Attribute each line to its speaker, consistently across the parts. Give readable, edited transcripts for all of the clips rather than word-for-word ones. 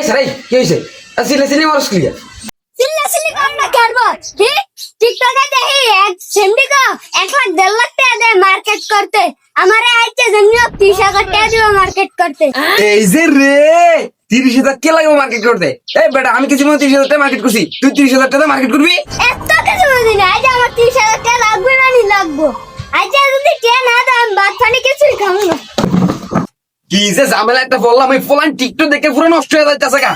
Speaker 1: সারাই কি হয়েছে সিলে সিলে মারস ক্লিয়ার
Speaker 2: চিল্লাচিল্লি কর না করব কি টিকটকে দেখি এক সেমডি কো 1.5 লাখ টাকা দেয় মার্কেট করতে আমারে আইছে জন্য 30,000 টাকা দিও মার্কেট করতে
Speaker 1: এই যে রে 30,000 কে লাগবে মার্কেট করতে এই বেটা আমি কিছু মনে 30,000 টাকা মার্কেট করছি তুই 30,000 টাকা মার্কেট করবি
Speaker 2: এত কিছু বুঝি না আজ আমার 30,000 টাকা লাগবে না নি লাগবো আজ যদি কে না দাম ভাত পানি কিছুই খাবো না
Speaker 1: কি যে ঝামেলা একটা বললাম এই ফলান টিকটক দেখে পুরো নষ্ট হয়ে যাইতাছে গা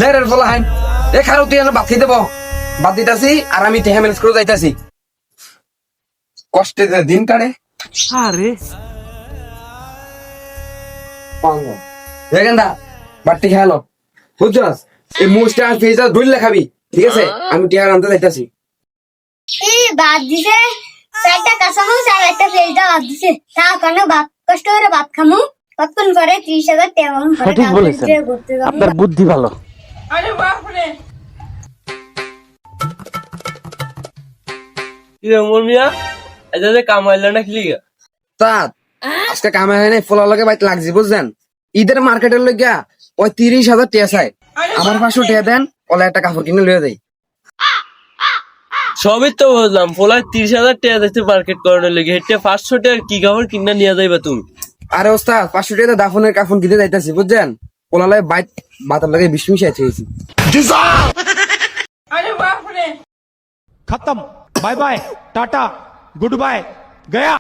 Speaker 1: লেরের ফলান এ খারো তুই এনে ভাত খেতে দেবো বাদ দিতাছি আর আমি টেহা ম্যানেজ করে যাইতাছি কষ্টে যে দিন কাটে
Speaker 3: আরে
Speaker 1: দেখেন দা বাড়তি খেয়ালো বুঝছস এই মোস্টটা আর ফেজা ধরলে খাবি ঠিক আছে আমি টিয়ার আনতে যাইতাছি
Speaker 2: এই ভাত দিছে চারটা কাঁচামো আর একটা ফেলটা ভাত দিছে তা কেন ভাত কষ্ট করে ভাত খামু কতক্ষণ করে 30,000 টাকা
Speaker 3: সঠিক বলেছেন আপনার বুদ্ধি ভালো
Speaker 4: মোর মিয়া এটা যে কামাইল না খেলি গা
Speaker 1: তা আজকে কামে হয় নাই ফলার লগে বাইতে লাগছি বুঝছেন ঈদের মার্কেটের লইগা ওই 30,000 টাকা চাই আমার 500 টাকা দেন ওলা একটা কাপড় কিনে লইয়া দেই
Speaker 4: সবই তো বুঝলাম ফলায় 30,000 টাকা দিতে মার্কেট করানোর লেগে হেটে 500 টাকার কি কাপড় কিনা নিয়ে যাইবা তুমি
Speaker 1: আরে ওস্তাদ 500 টাকা দাফনের কাফন কিনে যাইতাছি বুঝছেন ওলালে বাইত বাতার লগে বিষ মিশাই থইছি
Speaker 5: खत्म bye bye tata goodbye गया